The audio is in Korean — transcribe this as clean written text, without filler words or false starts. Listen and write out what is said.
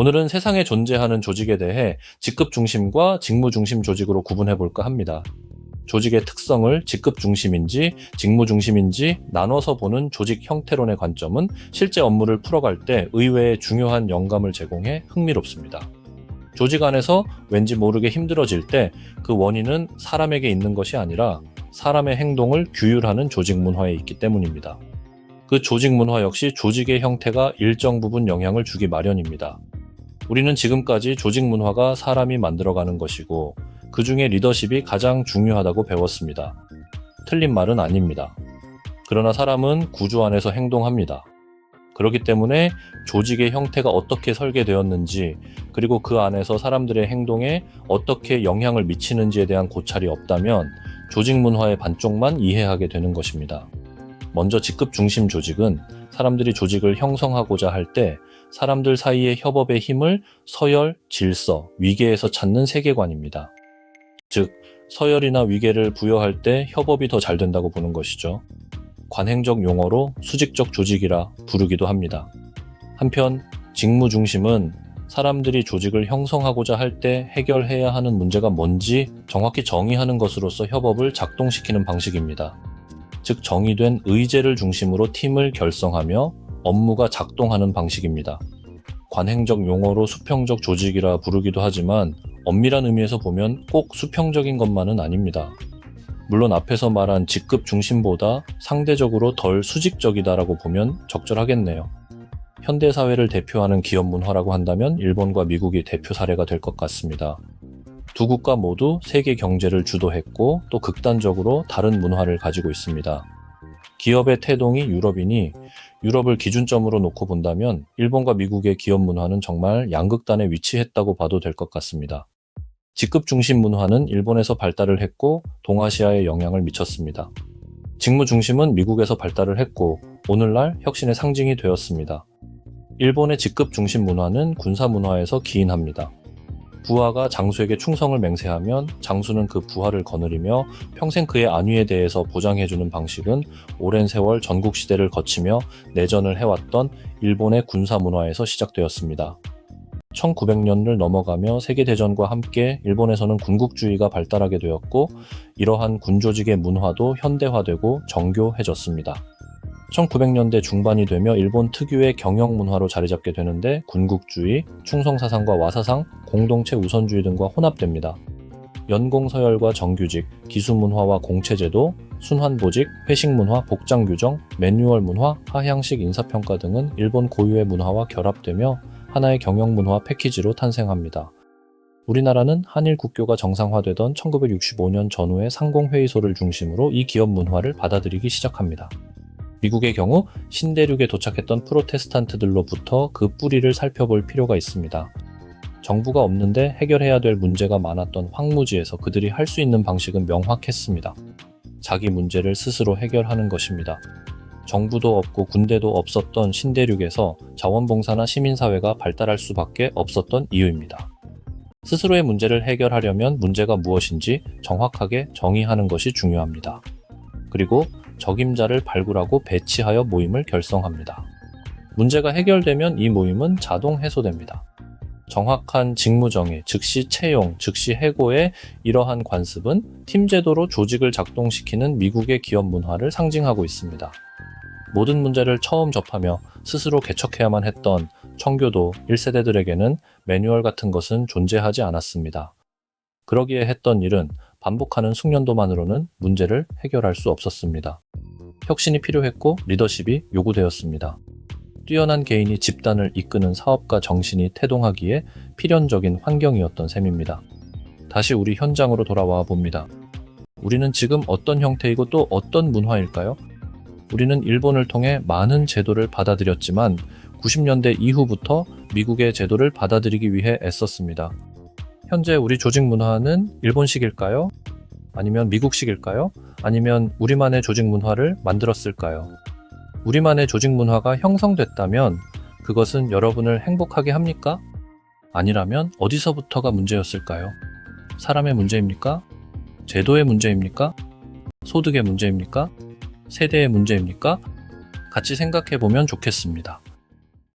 오늘은 세상에 존재하는 조직에 대해 직급 중심과 직무 중심 조직으로 구분해 볼까 합니다. 조직의 특성을 직급 중심인지 직무 중심인지 나눠서 보는 조직 형태론의 관점은 실제 업무를 풀어갈 때 의외의 중요한 영감을 제공해 흥미롭습니다. 조직 안에서 왠지 모르게 힘들어질 때 그 원인은 사람에게 있는 것이 아니라 사람의 행동을 규율하는 조직 문화에 있기 때문입니다. 그 조직 문화 역시 조직의 형태가 일정 부분 영향을 주기 마련입니다. 우리는 지금까지 조직 문화가 사람이 만들어가는 것이고 그 중에 리더십이 가장 중요하다고 배웠습니다. 틀린 말은 아닙니다. 그러나 사람은 구조 안에서 행동합니다. 그렇기 때문에 조직의 형태가 어떻게 설계되었는지 그리고 그 안에서 사람들의 행동에 어떻게 영향을 미치는지에 대한 고찰이 없다면 조직 문화의 반쪽만 이해하게 되는 것입니다. 먼저 직급 중심 조직은 사람들이 조직을 형성하고자 할 때 사람들 사이의 협업의 힘을 서열, 질서, 위계에서 찾는 세계관입니다. 즉, 서열이나 위계를 부여할 때 협업이 더 잘 된다고 보는 것이죠. 관행적 용어로 수직적 조직이라 부르기도 합니다. 한편 직무 중심은 사람들이 조직을 형성하고자 할 때 해결해야 하는 문제가 뭔지 정확히 정의하는 것으로서 협업을 작동시키는 방식입니다. 즉 정의된 의제를 중심으로 팀을 결성하며 업무가 작동하는 방식입니다. 관행적 용어로 수평적 조직이라 부르기도 하지만 엄밀한 의미에서 보면 꼭 수평적인 것만은 아닙니다. 물론 앞에서 말한 직급 중심보다 상대적으로 덜 수직적이다라고 보면 적절하겠네요. 현대사회를 대표하는 기업 문화라고 한다면 일본과 미국이 대표 사례가 될 것 같습니다. 두 국가 모두 세계 경제를 주도했고 또 극단적으로 다른 문화를 가지고 있습니다. 기업의 태동이 유럽이니 유럽을 기준점으로 놓고 본다면 일본과 미국의 기업 문화는 정말 양극단에 위치했다고 봐도 될 것 같습니다. 직급 중심 문화는 일본에서 발달을 했고 동아시아에 영향을 미쳤습니다. 직무 중심은 미국에서 발달을 했고 오늘날 혁신의 상징이 되었습니다. 일본의 직급 중심 문화는 군사 문화에서 기인합니다. 부하가 장수에게 충성을 맹세하면 장수는 그 부하를 거느리며 평생 그의 안위에 대해서 보장해주는 방식은 오랜 세월 전국시대를 거치며 내전을 해왔던 일본의 군사 문화에서 시작되었습니다. 1900년을 넘어가며 세계대전과 함께 일본에서는 군국주의가 발달하게 되었고 이러한 군조직의 문화도 현대화되고 정교해졌습니다. 1900년대 중반이 되며 일본 특유의 경영 문화로 자리 잡게 되는데 군국주의, 충성사상과 와사상, 공동체 우선주의 등과 혼합됩니다. 연공서열과 정규직, 기수문화와 공채제도, 순환보직, 회식문화, 복장규정, 매뉴얼 문화, 하향식 인사평가 등은 일본 고유의 문화와 결합되며 하나의 경영문화 패키지로 탄생합니다. 우리나라는 한일 국교가 정상화되던 1965년 전후의 상공회의소를 중심으로 이 기업 문화를 받아들이기 시작합니다. 미국의 경우 신대륙에 도착했던 프로테스탄트들로부터 그 뿌리를 살펴볼 필요가 있습니다. 정부가 없는데 해결해야 될 문제가 많았던 황무지에서 그들이 할 수 있는 방식은 명확했습니다. 자기 문제를 스스로 해결하는 것입니다. 정부도 없고 군대도 없었던 신대륙에서 자원봉사나 시민사회가 발달할 수밖에 없었던 이유입니다. 스스로의 문제를 해결하려면 문제가 무엇인지 정확하게 정의하는 것이 중요합니다. 그리고 적임자를 발굴하고 배치하여 모임을 결성합니다. 문제가 해결되면 이 모임은 자동 해소됩니다. 정확한 직무 정의, 즉시 채용, 즉시 해고의 이러한 관습은 팀제도로 조직을 작동시키는 미국의 기업 문화를 상징하고 있습니다. 모든 문제를 처음 접하며 스스로 개척해야만 했던 청교도 1세대들에게는 매뉴얼 같은 것은 존재하지 않았습니다. 그러기에 했던 일은 반복하는 숙련도만으로는 문제를 해결할 수 없었습니다. 혁신이 필요했고 리더십이 요구되었습니다. 뛰어난 개인이 집단을 이끄는 사업가 정신이 태동하기에 필연적인 환경이었던 셈입니다. 다시 우리 현장으로 돌아와 봅니다. 우리는 지금 어떤 형태이고 또 어떤 문화일까요? 우리는 일본을 통해 많은 제도를 받아들였지만 90년대 이후부터 미국의 제도를 받아들이기 위해 애썼습니다. 현재 우리 조직 문화는 일본식일까요? 아니면 미국식일까요? 아니면 우리만의 조직 문화를 만들었을까요? 우리만의 조직 문화가 형성됐다면 그것은 여러분을 행복하게 합니까? 아니라면 어디서부터가 문제였을까요? 사람의 문제입니까? 제도의 문제입니까? 소득의 문제입니까? 세대의 문제입니까? 같이 생각해 보면 좋겠습니다.